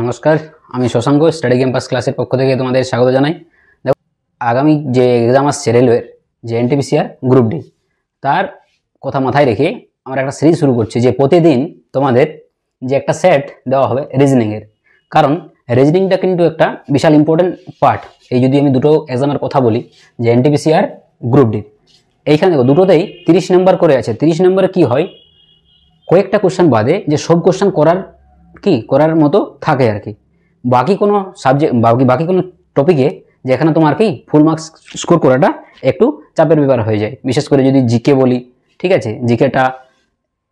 নমস্কার, আমি Shashanka study campus ক্লাসের পক্ষ থেকে তোমাদের স্বাগত জানাই। দেখো, আগামী যে এক্সাম আসছে রেলওয়ের, যে এনটিপিসিআর গ্রুপ ডি, তার কথা মাথায় রেখে আমরা একটা সিরিজ শুরু করছি যে প্রতিদিন তোমাদের যে একটা সেট দেওয়া হবে রিজনিংয়ের। কারণ রিজনিংটা কিন্তু একটা বিশাল ইম্পর্টেন্ট পার্ট। এই যদি আমি দুটো এক্সামের কথা বলি, যে এনটিপিসিআর গ্রুপ ডি, এইখানে দেখো দুটোতেই 30 নম্বর করে আছে। 30 নম্বরে কি হয়, কয়েকটা কোশ্চেন বাদে যে সব কোশ্চেন করার মতো থাকে আর কি। বাকি কোনো সাবজেক্ট বাকি কোনো টপিকে যেখানে তোমার কি ফুল মার্কস স্কোর করাটা একটু চাপের ব্যাপার হয়ে যায়। বিশেষ করে যদি জিকে বলি, ঠিক আছে, জিকেটা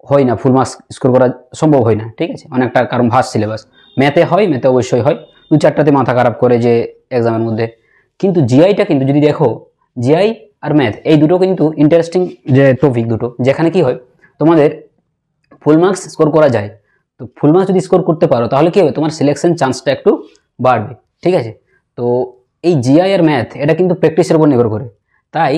হয় না, ফুল মার্কস স্কোর করা সম্ভব হয় না, ঠিক আছে, অনেকটা, কারণ ভাস্ট সিলেবাস। ম্যাথে হয়, ম্যাথে অবশ্যই হয়, 2-4টাতে মাথা খারাপ করে যে এক্সামের মধ্যে। কিন্তু জিআইটা কিন্তু যদি দেখো, জিআই আর ম্যাথ এই দুটো কিন্তু ইন্টারেস্টিং যে টপিক দুটো, যেখানে কি হয় তোমাদের ফুল মার্কস স্কোর করা যায়। তো ফুল মার্কস যদি স্কোর করতে পারো তাহলে কি হবে, তোমার সিলেকশন চান্সটা একটু বাড়বে, ঠিক আছে। তো এই জিআই আর ম্যাথ এটা কিন্তু প্র্যাকটিসের উপর নির্ভর করে। তাই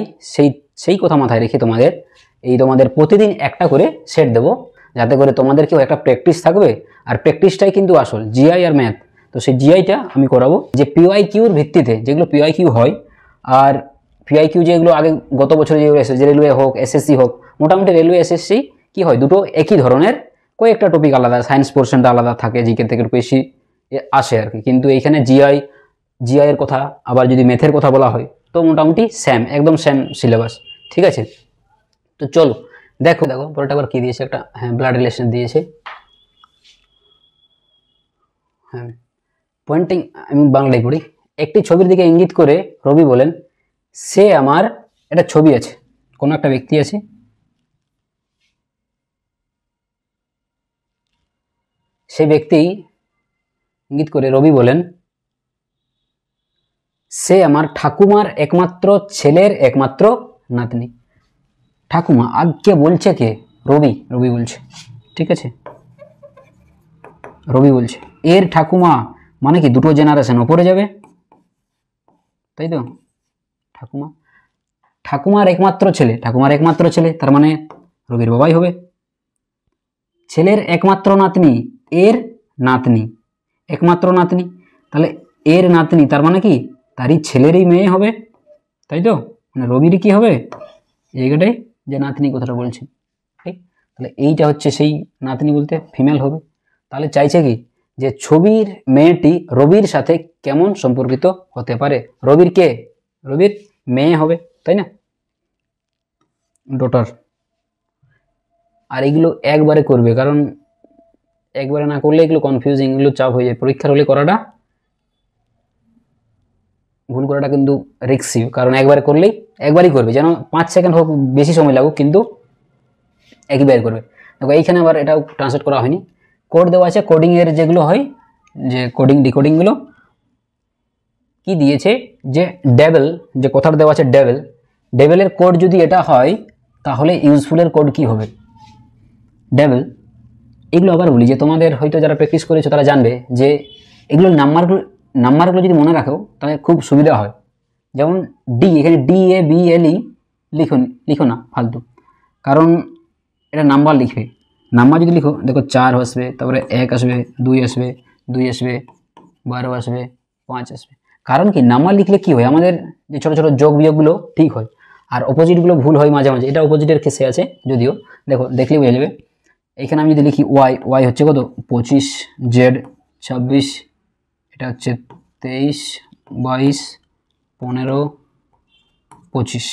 সেই কথা মাথায় রেখে তোমাদের প্রতিদিন একটা করে সেট দেবো, যাতে করে তোমাদের কেউ একটা প্র্যাকটিস থাকবে। আর প্র্যাকটিসটাই কিন্তু আসল, জিআই আর ম্যাথ। তো সেই জিআইটা আমি করাবো যে পিওয়াইকিউর ভিত্তিতে, যেগুলো পিওয়াইকিউ হয়। আর পিওয়াইকিউ যেগুলো আগে গত বছরে যেগুলো এসেছে, যে রেলওয়ে হোক, এসএসসি হোক, মোটামুটি রেলওয়ে এসএসসি কি হয়, দুটো একই ধরনের, কয়েকটা টপিক আলাদা, সায়েন্স পোর্শনটা আলাদা থাকে, জিকে থেকে বেশি আসে আর কি। কিন্তু এইখানে জিআই এর কথা, আবার যদি ম্যাথের কথা বলা হয়, তো মোটামুটি একদম সেম সিলেবাস, ঠিক আছে। তো চলো দেখো পরেরটা আবার কি দিয়েছে, একটা ব্লাড রিলেশন দিয়েছে। পয়েন্টিং আমি বাংলায় পড়ি। একটি ছবির দিকে ইঙ্গিত করে রবি বলেন, সে আমার, একটা ছবি আছে, কোনো একটা ব্যক্তি আছে, সেই ব্যক্তি ইঙ্গিত করে রবি বলেন, সে আমার ঠাকুমার একমাত্র ছেলের একমাত্র নাতনি। ঠাকুমা আগে বলছে কে? রবি বলছে, ঠিক আছে, রবি বলছে। এর ঠাকুমা মানে কি দুটো জেনারেশন ওপরে যাবে, তাই তো। ঠাকুমার একমাত্র ছেলে, তার মানে রবির বাবাই হবে। ছেলের একমাত্র নাতনি, এর নাতনি, একমাত্র নাতনি, তাহলে এর নাতনি, তার মানে কি তারই ছেলেরই মেয়ে হবে, তাই তো। মানে রবির কি হবে জায়গাটাই, যে নাতনি কথাটা বলছে, ঠিক। তাহলে এইটা হচ্ছে সেই নাতনি, বলতে ফিমেল হবে। তাহলে চাইছে কি, যে ছবির মেয়েটি রবির সাথে কেমন সম্পর্কিত হতে পারে। রবির মেয়ে হবে, তাই না, ডটার। আর এগুলো একবারে করবে, কারণ একবারে না করলে এগুলো কনফিউজিং, এগুলো চাপ হয়ে যায়। পরীক্ষার হলে ভুল করাটা কিন্তু রিস্কি, কারণ একবারই করবে, যেন 5 সেকেন্ড হোক, বেশি সময় লাগুক, কিন্তু একইবার করবে। দেখো এইখানে আবার এটাও ট্রান্সলেট করা হয়নি, কোড দেওয়া আছে। কোডিংয়ের যেগুলো হয়, যে ডিকোডিংগুলো কি দিয়েছে, যে ডেভেল, যে কথাটা দেওয়া আছে ডেভেলের কোড যদি এটা হয়, তাহলে ইউজফুলের কোড কি হবে, ডেভেল। এগুলো আবার বলি, যে তোমাদের হয়তো যারা প্র্যাকটিস করেছো তারা জানবে যে এগুলো নাম্বারগুলো যদি মনে রাখো তাহলে খুব সুবিধা হয়। যেমন ডি, এখানে DABLE লিখো না ফালতু, কারণ এটা নাম্বার লিখবে। নাম্বার যদি লিখো, দেখো 4 আসবে, তারপরে 1 আসবে, 2 আসবে, 12 আসবে, 5 আসবে। কারণ কি, নাম্বার লিখলে কি হয়, আমাদের যে ছোট ছোট যোগ বিয়োগগুলো ঠিক হয়, আর অপোজিটগুলো ভুল হয় মাঝে মাঝে। এটা অপোজিটের কেসে আছে যদিও, দেখলেই বোঝা যাবে। এখানে আমি যদি লিখি ওয়াই হচ্ছে কত, 25, জেড 26, এটা হচ্ছে 23, 22, 15, 25।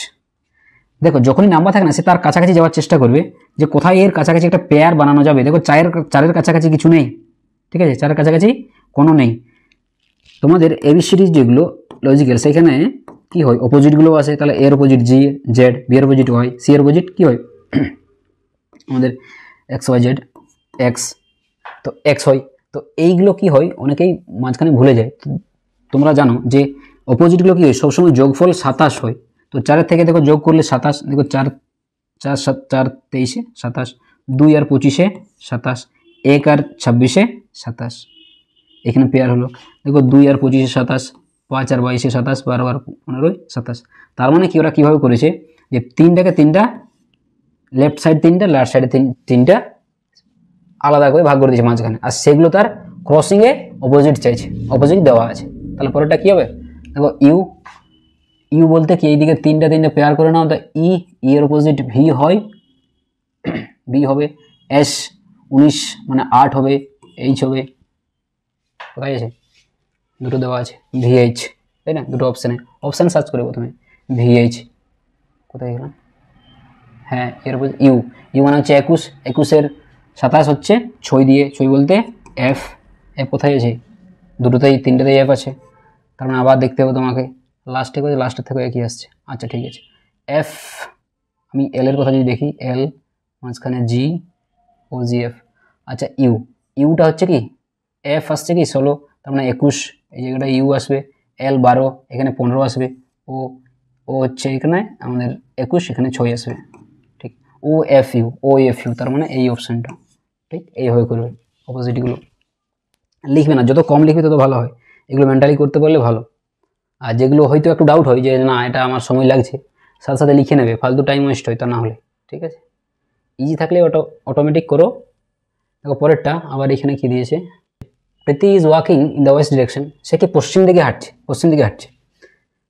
দেখো যখনই নাম্বার থাকে না, সে তার কাছাকাছি যাওয়ার চেষ্টা করবে, যে কোথায় এর কাছাকাছি একটা পেয়ার বানানো যাবে। দেখো 4-এর কাছাকাছি কিছু নেই, ঠিক আছে, 4-এর কাছাকাছি কোনো নেই। তোমাদের এবিসিডি যেগুলো লজিক্যাল, সেখানে কি হয়, অপোজিটগুলো আসে। তাহলে এর অপোজিট জি জেড, বি এর অপোজিট ওয়াই, সি এর অপোজিট কি হয় আমাদের XYZ, এক্স, তো এক্স হয়। তো এইগুলো কি হয়, অনেকেই মাঝখানে ভুলে যায়। তোমরা জানো যে অপোজিটগুলো কি হয়, সবসময় যোগফল 27 হয়। তো 4-এর থেকে দেখো যোগ করলে 27, দেখো 4 23 27, 2 আর 25 27, 1 আর 26 27, এখানে পেয়ার হলো। দেখো 2 আর 25 27, 5 আর 22 27, 12 আর 15 27। তার মানে কি, ওরা কীভাবে করেছে, যে 3টা লেফট সাইড 3টা, রাইট সাইডে 3টা আলাদা করে ভাগ করে দিয়েছে মাঝখানে। আর সেগুলো তার ক্রসিং এ অপোজিট চাইছে, অপোজিট দেওয়া আছে, তাহলে পরেরটা কি হবে দেখো ইউ, ইউ বলতে কি এইদিকে তিনটা পেয়ার করে নাও, তা ই, এর অপোজিট ভি হয়, বি হবে এস 19 মানে 8 হবে, এইচ হবে, কোথায় আছে দুটো দেওয়া আছে ভিএইচ, তাই না, দুটো অপশানে, অপশান সার্চ করে প্রথমে ভিএইচ, কোথায় গেলাম, হ্যাঁ এর উপর ইউ, ইউ মানে হচ্ছে 21, 21-এর 27 হচ্ছে 6 দিয়ে, 6 বলতে এফ, এফ কোথায় আছে দুটোতেই, তিনটাতেই এফ আছে, তার মানে আবার দেখতে হবে তোমাকে লাস্টে করে, লাস্টের থেকে একই আসছে, আচ্ছা ঠিক আছে এফ, আমি এল এর কথা যদি দেখি এল মাঝখানে জি ও জি এফ, আচ্ছা ইউ, ইউটা হচ্ছে কি এফ আসছে কি 16, তার মানে 21, এই জায়গাটা ইউ আসবে, এল 12, এখানে 15 আসবে, ও ও হচ্ছে এখানে আমাদের 21, এখানে 6 আসবে, ঠিক, ও এফ ইউ, ও এফ ইউ, তার মানে এই অপশানটা, ঠিক এইভাবে করবে, অপোজিটগুলো লিখবে না, যত কম লিখবে তত ভালো হয়, এগুলো মেন্টালি করতে পারলে ভালো, আর যেগুলো হয়তো একটু ডাউট হয় যে না এটা আমার সময় লাগছে, সাথে সাথে লিখে নেবে, ফালতু টাইম ওয়েস্ট হয় তা না হলে, ঠিক আছে, ইজি থাকলে অটোমেটিক করো। দেখো পরেরটা আবার এখানে কি দিয়েছে, Preeti is walking in the west direction, সে কি পশ্চিম দিকে হাঁটছে, পশ্চিম দিকে হাঁটছে,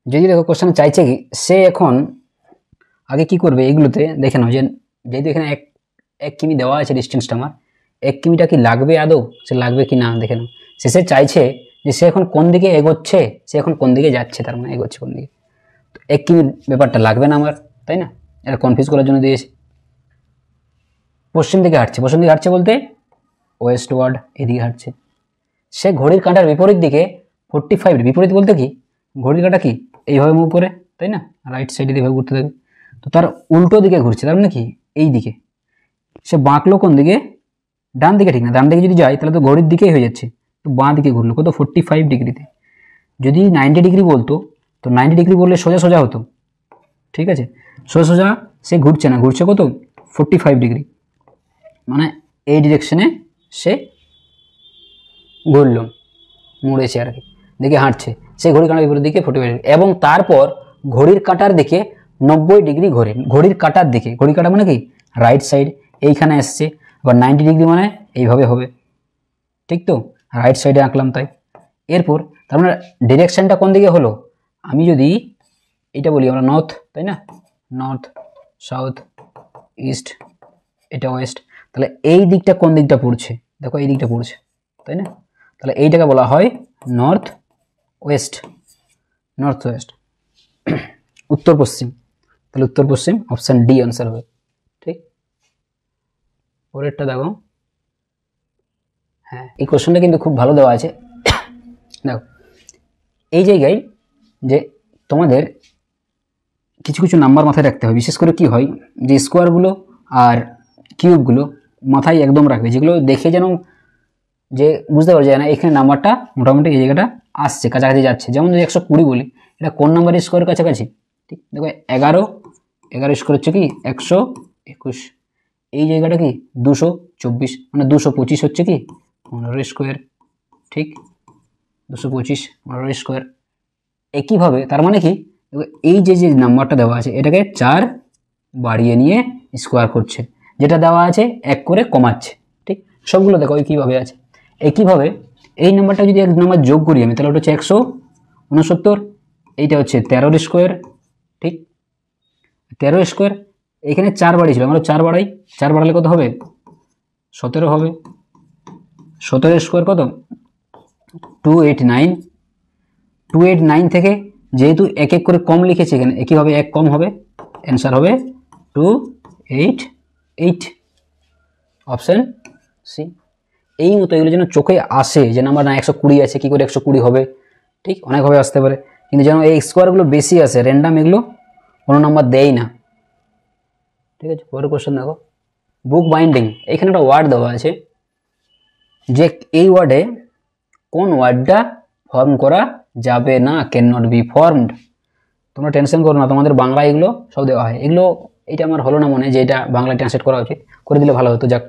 যদি দেখো কোশ্চেন চাইছে কি সে এখন আগে কি করবে, এইগুলোতে দেখে নাও যে যেহেতু এখানে এক কিমি দেওয়া আছে ডিস্টেন্সটা আমার, 1 কিমিটা কি লাগবে আদৌ, সে লাগবে কি না দেখে নাও, সে চাইছে যে সে এখন কোন দিকে এগোচ্ছে, সে এখন কোন দিকে যাচ্ছে, তার মানে এগোচ্ছে কোন দিকে, তো 1 কিমি ব্যাপারটা লাগবে না আমার, তাই না, এটা কনফিউজ করার জন্য দিয়েছে, পশ্চিম দিকে হাঁটছে, পশ্চিম দিকে হাঁটছে বলতে ওয়েস্ট ওয়ার্ড, এদিকে হাঁটছে, সে ঘড়ির কাঁটার বিপরীত দিকে 45, বিপরীত বলতে কি ঘড়ির কাঁটা কি এইভাবে মুভ করে, তাই না, রাইট সাইডে এইভাবে ঘুরতে থাকে, তো তার উল্টো দিকে ঘুরছে, তার মানে কি এই দিকে, সে বাঁকলো কোন দিকে, ডান দিকে, ঠিক না, ডান দিকে যদি যায় তাহলে তো ঘড়ির দিকেই হয়ে যাচ্ছে, তো বাঁ দিকে ঘুরলো কত 45 ডিগ্রিতে, যদি 90 ডিগ্রি বলতো তো 90 ডিগ্রি বললে সোজা সোজা হতো, ঠিক আছে, সোজা সোজা সে ঘুরছে না, ঘুরছে কত 45 ডিগ্রি, মানে এই ডিরেকশনে সে ঘুরলো, মুড়েছে আর কি, দিকে হাঁটছে, সে ঘড়ির কাঁটার বিপরীত দিকে 45 ডিগ্রি, এবং তারপর ঘড়ির কাঁটার দিকে 90 ডিগ্রি ঘোরে, ঘড়ির কাঁটার দিকে, ঘড়ির কাঁটা মানে কি রাইট সাইড, এইখানে আসছে, আবার 90 ডিগ্রি মানে এইভাবে হবে, ঠিক তো, রাইট সাইডে আঁকলাম তাই, এরপর তার মানে ডিরেকশনটা কোন দিকে হলো, আমি যদি এটা বলি আমরা নর্থ, তাই না, নর্থ সাউথ ইস্ট, এটা ওয়েস্ট, তাহলে এই দিকটা কোন দিকটা পড়ছে, দেখো এই দিকটা পড়ছে, তাই না, তাহলে এইটাকে বলা হয় নর্থ ওয়েস্ট, নর্থ ওয়েস্ট, উত্তর পশ্চিম, তাহলে উত্তর পশ্চিম অপশান ডি আনসার হবে, ঠিক, পরেরটা দেখো, হ্যাঁ এই কোশ্চেনটা কিন্তু খুব ভালো দেওয়া আছে, দেখো এই জায়গায় যে তোমাদের কিছু কিছু নাম্বার মাথায় রাখতে হবে, বিশেষ করে কি হয় যে স্কোয়ারগুলো আর কিউবগুলো মাথায় একদম রাখবে, যেগুলো দেখে যেন যে বুঝতে পারো যায় না এখানে নাম্বারটা মোটামুটি এই জায়গাটা আসছে, কাছাকাছি যাচ্ছে, যেমন যদি 120 বলি, এটা কোন নাম্বারের স্কোয়ার কাছাকাছি, ঠিক, দেখো 11 স্কোয়ার হচ্ছে কি 121, এই জায়গাটা কি 224, মানে 225 হচ্ছে কি 15 স্কোয়ার, ঠিক, 225 15 স্কোয়ার, একইভাবে তার মানে কি এই যে নাম্বারটা দেওয়া আছে এটাকে 4 বাড়িয়ে নিয়ে স্কোয়ার করছে, যেটা দেওয়া আছে 1 করে কমাচ্ছে, ঠিক, সবগুলো দেখো একইভাবে আছে, একইভাবে এই নাম্বারটা যদি এক নাম্বার যোগ করি আমি, তাহলে ওটা হচ্ছে 169, এইটা হচ্ছে 13 স্কোয়ার, ঠিক, 13 স্কোয়ার, এখানে 4 বাড়িয়েছিল, আমরা 4 বাড়াই, 4 বাড়ালে কত হবে 17 হবে, 17 স্কোয়ার কত 289, 289 থেকে যেহেতু এক এক করে কম লিখেছে এখানে, একইভাবে 1 কম হবে, অ্যান্সার হবে 288, অপশান সি, এই মতো এগুলো যেন চোখে আসে যে নাম্বার না 120 আছে, কি করে 120 হবে, ঠিক, অনেকভাবে আসতে পারে, কিন্তু যেন এই স্কোয়ারগুলো বেশি আসে, র্যান্ডাম এগুলো কোনো নাম্বার দেয় না, ঠিক আছে। পরের কোশ্চেন দেখো, বুক বাইন্ডিং, এখানে একটা ওয়ার্ড দেওয়া আছে যে এই ওয়ার্ডে কোন ওয়ার্ডটা ফর্ম করা যাবে না, ক্যান নট বি ফর্মড, তোমরা টেনশন করো না, তোমাদের বাংলা এগুলো সব দেওয়া হয়, এগুলো এটা আমার হলো না মনে যে এটা বাংলা ট্রান্সলেট করা উচিত, করে দিলে ভালো হতো, যাক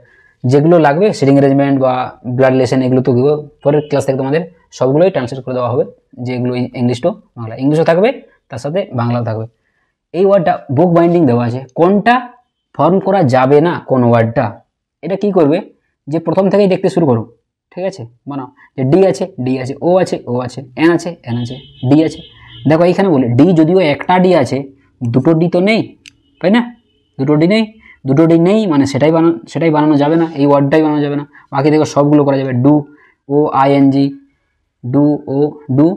যেগুলো লাগবে সিটিং অ্যারেঞ্জমেন্ট বা ব্লাড রিলেশন এগুলো তো পরের ক্লাস থেকে তোমাদের সবগুলোই ট্রান্সলেট করে দেওয়া হবে, যেগুলো ইংলিশ টু বাংলা, ইংলিশও থাকবে তার সাথে বাংলাও থাকবে, এই ওয়ার্ডটা বুক বাইন্ডিং দেওয়া আছে, কোনটা ফর্ম করা যাবে না কোন ওয়ার্ডটা, এটা কি করবে যে প্রথম থেকেই দেখতে শুরু করো, ঠিক আছে, বানাও যে ডি আছে ডি আছে, ও আছে ও আছে, এন আছে এন আছে, ডি আছে। দেখো এইখানে বলে ডি যদিও একটা ডি আছে, দুটো ডি তো নেই, তাই না? দুটো ডি নেই, দুটো ডি নেই মানে সেটাই বানানো যাবে না, এই ওয়ার্ডটাই বানানো যাবে না। বাকি দেখো সবগুলো করা যাবে। Do O I N G, do O do,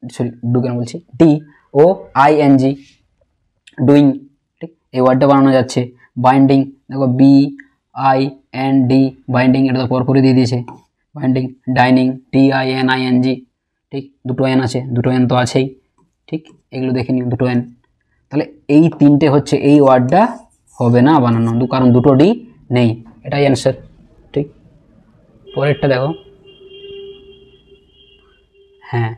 sorry do কেন বলছি, ডি ও আইএনজি, ডুইং, ঠিক, এই ওয়ার্ডটা বানানো যাচ্ছে। বাইন্ডিং দেখো B I N D, binding, এটা তো পরপরই দিয়ে দিয়েছে বাইন্ডিং। ডাইনিং DINING, ঠিক, দুটো এন আছে, দুটো এন তো আছেই, ঠিক, এগুলো দেখে নিও দুটো এন। তাহলে এই তিনটে হচ্ছে, এই ওয়ার্ডটা হবে না বানানো, কারণ দুটো ডি নেই, এটাই অ্যান্সার, ঠিক। পরেরটা দেখো, হ্যাঁ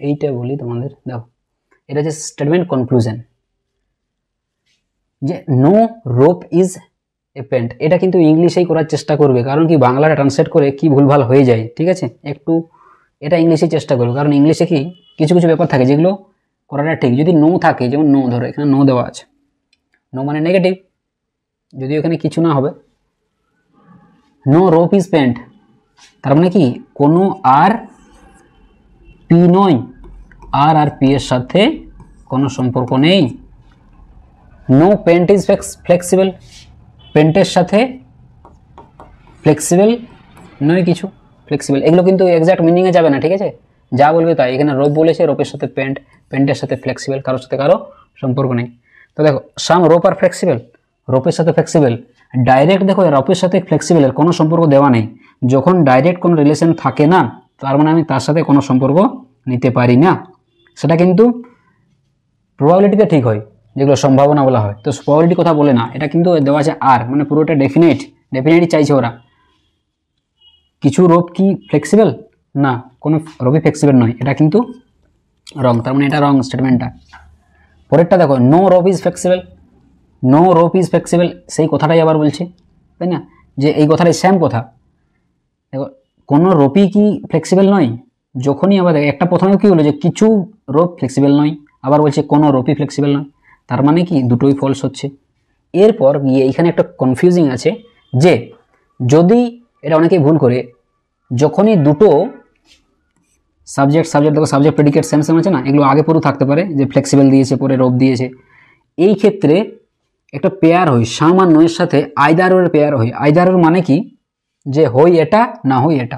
এইটা বলি তোমাদের, দেখো এটা হচ্ছে স্টেটমেন্ট কনক্লুশন, যে no rope is a paint. এটা কিন্তু ইংলিশেই করার চেষ্টা করবে, কারণ কি বাংলাটা ট্রান্সলেট করে কি ভুলভাল হয়ে যায়, ঠিক আছে, একটু এটা ইংলিশেই চেষ্টা করবে, কারণ ইংলিশে কি কিছু কিছু ব্যাপার থাকে যেগুলো করাটা ঠিক। যদি নো থাকে, যেমন নো, ধরো এখানে নো দেওয়া আছে, নো মানে নেগেটিভ, যদিও এখানে কিছু না হবে, নো রোপ ইজ পেন্ট, তার মানে কি কোনো আর পি নয়, আর পি এর সাথে কোনো সম্পর্ক নেই। নো পেন্ট ইজ ফ্লেক্সিবল, পেন্টের সাথে ফ্লেক্সিবল নয় কিছু, ফ্লেক্সিবল, এগুলো কিন্তু এক্সাক্ট মিনিংয়ে যাবে না, ঠিক আছে, যা বলবে তাই। এখানে রোপ বলেছে, রোপের সাথে পেন্ট, পেন্টের সাথে ফ্লেক্সিবল, কারোর সাথে কারো সম্পর্ক নেই। তো দেখো সাম রোপ আর ফ্লেক্সিবল, রোপের সাথে ফ্লেক্সিবল, ডাইরেক্ট দেখো রোপের সাথে ফ্লেক্সিবলের কোনো সম্পর্ক দেওয়া নেই। যখন ডাইরেক্ট কোনো রিলেশন থাকে না, তার মানে আমি তার সাথে কোনো সম্পর্ক নিতে পারি না, সেটা কিন্তু প্রবাবিলিটিতে ঠিক হয়, যেগুলো সম্ভাবনা বলা হয়। তো প্রবাবিলিটি কথা বলে না, এটা কিন্তু দেওয়া আছে আর, মানে পুরোটা ডেফিনেটই চাইছে ওরা। কিছু রোপ কি ফ্লেক্সিবল? না, কোনো রোপই ফ্লেক্সিবল নয়, এটা কিন্তু রং, তার মানে এটা রং স্টেটমেন্টটা। পরেরটা দেখো, no rope is flexible, no rope is flexible, সেই কথাটাই আবার বলছে, তাই না, যে এই কথাটাই সেম কথা। দেখো কোনো রোপই কি ফ্লেক্সিবল নয়, যখনই আবার একটা প্রথমে কি হলো যে কিছু রোপ ফ্লেক্সিবল নয়, আবার বলছে কোনো রোপই ফ্লেক্সিবল নয়, তার মানে কি দুটোই ফলস হচ্ছে। এরপর গিয়ে এখানে একটা কনফিউজিং আছে, যে যদি এটা অনেকেই ভুল করে, যখনই দুটো সাবজেক্ট দেখো সাবজেক্ট প্রেডিকেট সেম আছে না, এগুলো আগে পরেও থাকতে পারে, যে ফ্লেক্সিবল দিয়েছে পরে রোপ দিয়েছে, এই ক্ষেত্রে একটা পেয়ার হয় সাম আর নয়ের সাথে আইদার ওর পেয়ার হয়। আইদার ওর মানে কি, যে হই এটা না হই এটা,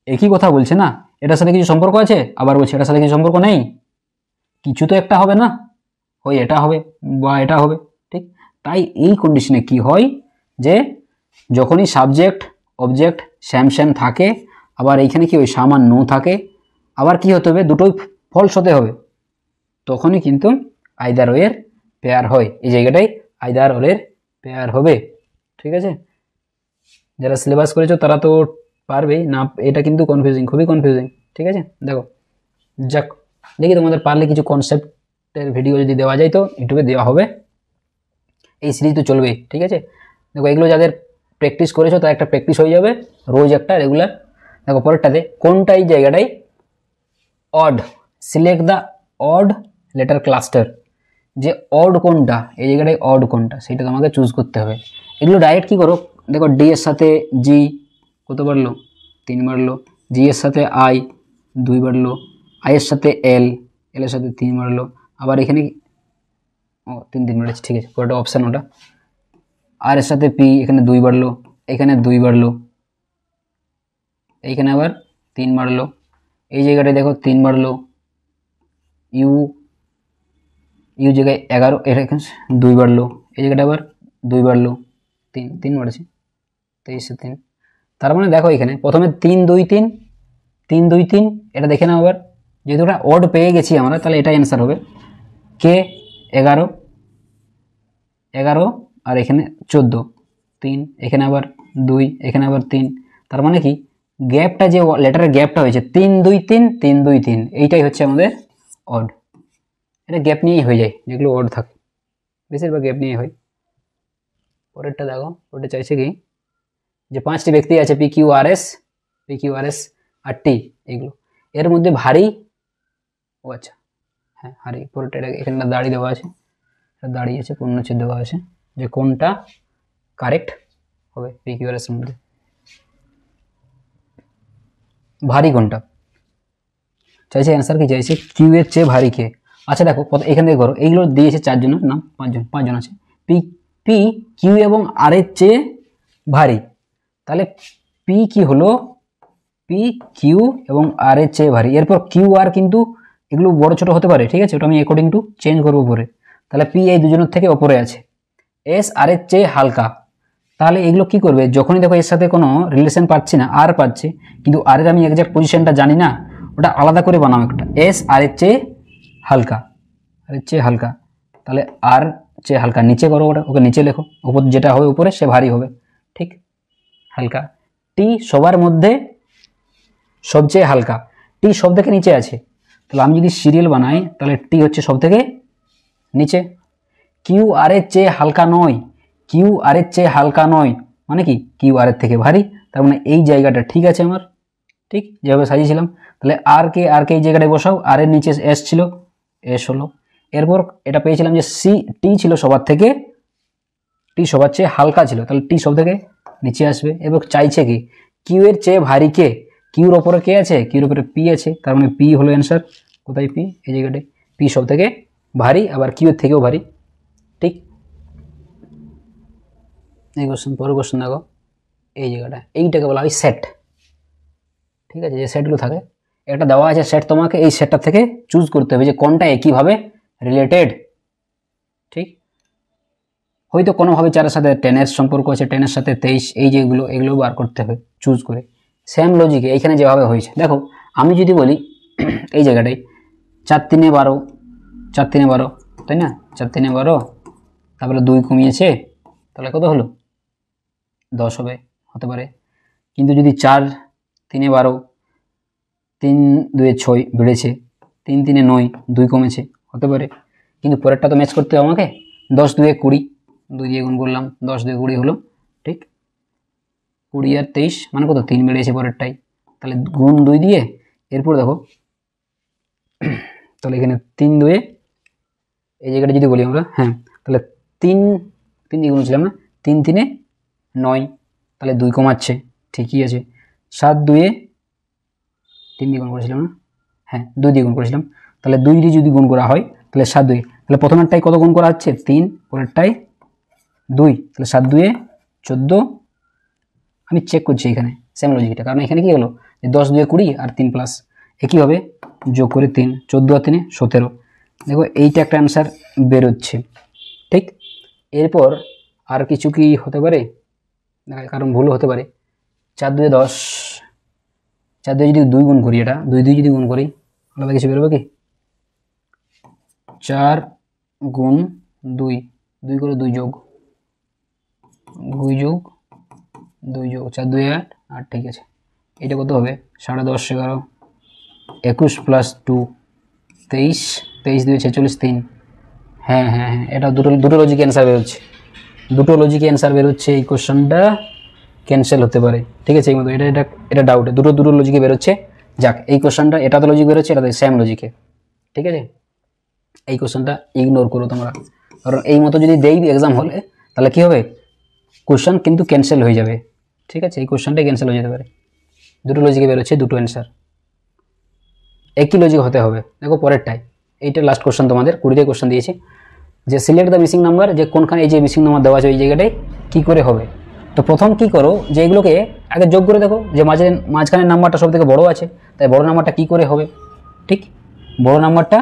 একই কথা বলছে না, এটার সাথে কিছু সম্পর্ক আছে, আবার বলছে এটার সাথে কিছু সম্পর্ক নেই, কিছু তো একটা হবে না, হয় এটা হবে বা এটা হবে, ঠিক। তাই এই কন্ডিশনে কি হয়, যে যখনই সাবজেক্ট অবজেক্ট সেম থাকে, আবার এইখানে কি ওই সাম আর নো থাকে, আবার কি হতে হবে, দুটোই ফলস হতে হবে, তখনই কিন্তু আইদার ওয়ের পেয়ার হয়, এই জায়গাটাই আইদার ওয়ের পেয়ার হবে, ঠিক আছে। যারা সিলেবাস করেছো তারা তো পারবেই না, এটা কিন্তু কনফিউজিং, খুবই কনফিউজিং, ঠিক আছে। দেখো যাক, দেখি তোমাদের পারলে কিছু কনসেপ্টের ভিডিও যদি দেওয়া যায় তো ইউটিউবে দেওয়া হবে, এই সিরিজ তো চলবেই, ঠিক আছে। দেখো এগুলো যাদের প্র্যাকটিস করেছো তার একটা প্র্যাকটিস হয়ে যাবে, রোজ একটা রেগুলার। দেখো পরেরটাতে, কোনটা এই জায়গাটাই odd, select the odd letter cluster, যে অড কোনটা, এই জায়গাটায় অড কোনটা সেটা তোমাকে চুজ করতে হবে। এগুলো ডাইরেক্ট কী করো, দেখো ডি এর সাথে জি কত বাড়লো, 3 বাড়লো, জি এর সাথে আই 2 বাড়লো, আই এর সাথে এল এর সাথে 3 বাড়লো, আবার এখানে ও 3 বাড়ছে, ঠিক আছে, পুরোটা অপশান ওটা। আর এর সাথে পি, এখানে 2 বাড়লো, এখানে 2 বাড়লো, এইখানে আবার 3 বাড়লো, এই জায়গাটায় দেখো 3 বাড়লো, ইউ জায়গায় 11, এখানে 2 বাড়লো, এই জায়গাটা আবার 2 বাড়লো, 3 বাড়ছে, 23-3। তার মানে দেখো এখানে প্রথমে 3 2 3 3 2 3, এটা দেখে নাও আবার, যেহেতু ওটা অড পেয়ে গেছি আমরা, তাহলে এটাই অ্যান্সার হবে। কে 11 আর এখানে 14, 3, এখানে আবার 2, এখানে আবার 3, তার মানে কি গ্যাপটা, যে লেটারের গ্যাপটা হয়েছে 3 2 3 3 2 3, এইটাই হচ্ছে আমাদের অড। এটা গ্যাপ নিয়েই হয়ে যায়, যেগুলো অড থাকে বেশিরভাগ গ্যাপ নিয়ে হয়। পরেরটা দেখো, ওটা চাইছে কি, যে 5টি ব্যক্তি আছে পি কিউ আর এস আর টি, এগুলো এর মধ্যে ভারী, ও আচ্ছা হ্যাঁ হারি, পরেরটা এখানে দাড়ি দেওয়া আছে, দাঁড়িয়ে আছে, পূর্ণচ্ছেদ দেওয়া আছে, যে কোনটা কারেক্ট হবে পি কিউ আর এস এর মধ্যে। ভারী কোনটা চাইছে, অ্যান্সার কি চাইছে, কিউ এর চেয়ে ভারী কে। আচ্ছা দেখো এখান থেকে করো, এইগুলো দিয়েছে চারজনের নাম, পাঁচজন আছে। পি পি কিউ এবং আর এর চেয়ে ভারী, তাহলে পি কি হলো, পি কিউ এবং আর এর চেয়ে ভারী। এরপর কিউ আর কিন্তু এগুলো বড় ছোট হতে পারে, ঠিক আছে, ওটা আমি অ্যাকর্ডিং টু চেঞ্জ করবো পরে। তাহলে পি এই দুজনের থেকে ওপরে আছে। এস আর এর চেয়ে হালকা, তাহলে এগুলো কি করবে, যখনই দেখো এর সাথে কোনো রিলেশন পাচ্ছি না, আর পাচ্ছি, কিন্তু আর এর আমি এক্সাক্ট পজিশনটা জানি না, ওটা আলাদা করে বানাও একটা। এস আর এর চেয়ে হালকা, আর এর চেয়ে হালকা, তাহলে আর চেয়ে হালকা নিচে করো, ওটা ওকে নিচে লেখো, উপর যেটা হবে উপরে সে ভারী হবে, ঠিক, হালকা। টি সবার মধ্যে সবচেয়ে হালকা, টি সব থেকে নিচে আছে, তাহলে আমি যদি সিরিয়াল বানাই তাহলে টি হচ্ছে সব থেকে নিচে। কিউ আর এর চেয়ে হালকা নয়, কিউ আর এর চেয়ে হালকা নয় মানে কি, কিউ আর এর থেকে ভারী, তার মানে এই জায়গাটা ঠিক আছে আমার, ঠিক যেভাবে সাজিয়েছিলাম। তাহলে আর কে এই জায়গাটায় বসাও, আর এর নিচে এস ছিল, এস হলো। এরপর এটা পেয়েছিলাম যে সি টি ছিল সবার থেকে, টি সবার চেয়ে হালকা ছিল, তাহলে টি সব থেকে নিচে আসবে। এবার চাইছে কি, কিউ এর চেয়ে ভারী কে, কিউর ওপরে কে আছে, কিউর ওপরে পি আছে, তার মানে পি হলো অ্যান্সার। কোথায় পি, এই জায়গাটায় পি সব থেকে ভারী, আবার কিউ এর থেকেও ভারী, ঠিক। এই কোশ্চেন, পরের কোশ্চেন দেখো, এই জায়গাটা, এইটাকে বলা হয় সেট, ঠিক আছে, যে সেটগুলো থাকে, একটা দেওয়া আছে সেট, তোমাকে এই সেটটা থেকে চুজ করতে হবে যে কোনটা একইভাবে রিলেটেড, ঠিক। হয়তো কোনোভাবে 4-এর সাথে 10-এর সম্পর্ক আছে, 10-এর সাথে 23, এই যেগুলো এগুলো বার করতে হবে চুজ করে। সেম লজিকে এইখানে যেভাবে হয়েছে, দেখো আমি যদি বলি এই জায়গাটায় 4-3-এ 12, 4-3-এ 12, তাই না, 4-3-এ 12, তারপরে 2 কমিয়েছে, তাহলে কত হলো, 10 হবে, হতে পারে। কিন্তু যদি 4-3-এ 12, 3-2-এ 6 বেড়েছে, 3-3-এ 9, 2 কমেছে, হতে পারে। কিন্তু পরেরটা তো ম্যাচ করতে হবে আমাকে, 10-2-এ 20, 2 দিয়ে গুণ করলাম, 10-2-এ 20 হলো, ঠিক। 20 আর 23 মানে কত, 3 বেড়েছে পরেরটাই, তাহলে গুণ 2 দিয়ে, এরপর দেখো তাহলে এখানে 3-2-এ, এই জায়গাটা যদি বলি আমরা, হ্যাঁ, তাহলে 3 দিয়ে গুণ ছিলাম না, 3-3-এ 9, তাহলে 2 কমাচ্ছে, ঠিকই আছে। 7-2-এ 3 দিয়ে গুণ করেছিলাম না, হ্যাঁ 2 দিয়ে গুণ করেছিলাম, তাহলে 2 দিয়ে যদি গুণ করা হয় তাহলে 7-2, তাহলে প্রথমেরটাই কত গুণ করা হচ্ছে, 3, পরেরটাই 2, তাহলে 7-2-এ 14। আমি চেক করছি এখানে সেম লজিকটা, কারণ এখানে কি হলো যে 10-2-এ 20 আর 3 প্লাস একইভাবে যোগ করে 3, 14 আর 3-এ 17, দেখো এইটা একটা অ্যান্সার বেরোচ্ছে, ঠিক। এরপর আর কিছু কি হতে পারে, কারণ ভুলও হতে পারে। 4-2-এ 10, 4-2-এ যদি 2 গুণ করি, এটা 2 যদি গুণ করি, আলাদা কিছু বেরোবে কি, 4 গুণ 2, 2 করে 2 যোগ 2 যোগ 2 যোগ 4-2-এ 8, 8, ঠিক আছে। এটা কত হবে, 10.5, 11, 21 প্লাস 2, 23, 23-2-এ 46, 3, হ্যাঁ হ্যাঁ হ্যাঁ, এটা দুটো লজিক অ্যান্সার বেরোচ্ছে, দুটো লজিক অ্যান্সার বেরোচ্ছে, এই কোশ্চেনটা ক্যান্সেল হতে পারে, ঠিক আছে। এই মতো এটা ডাউটে দুটো লজিকে বেরোচ্ছে, যাক এই কোশ্চেনটা এটা তো লজিক বেরোচ্ছে, এটা সেম লজিকে, ঠিক আছে। এই কোশ্চেনটা ইগনোর করো তোমরা, কারণ এই মতো যদি দেই এক্সাম হলে তাহলে কি হবে, কোশ্চেন কিন্তু ক্যান্সেল হয়ে যাবে, ঠিক আছে, এই কোশ্চেনটাই ক্যান্সেল হয়ে যেতে পারে। দুটো লজিকে বেরোচ্ছে, দুটো অ্যান্সার একই লজিক হতে হবে। দেখো পরেরটাই, এইটা লাস্ট কোশ্চেন, তোমাদের 20টা কোশ্চেন দিয়েছে যে সিলেক্ট দ্য মিসিং নাম্বার, যে কোনখানে এই যে মিসিং নাম্বার দেওয়া আছে ওই জায়গাটায় কী করে হবে। তো প্রথম কি করো, যে এগুলোকে আগে যোগ করে দেখো, যে মাঝখানের নাম্বারটা সব থেকে বড়ো আছে, তাই বড় নাম্বারটা কী করে হবে, ঠিক, বড় নাম্বারটা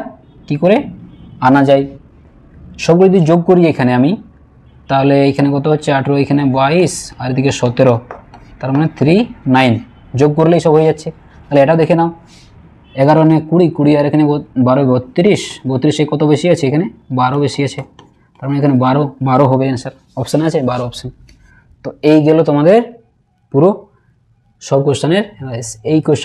কী করে আনা যায়, সবগুলো যদি যোগ করি এখানে আমি, তাহলে এখানে কত হচ্ছে 18, এখানে 22 আর এদিকে 17, তার মানে 3, 9, যোগ করলেই সব হয়ে যাচ্ছে। তাহলে এটাও দেখে নাও, 11 20, 20 আর এখানে 12, 32, 32-এ কত বেশি আছে, এখানে 12 বেশি আছে, তার মানে এখানে 12 হবে অ্যান্সার, অপশান আছে 12 অপশান। তো এই গেল তোমাদের পুরো সব কোশ্চেনের এই কোশ্চেন।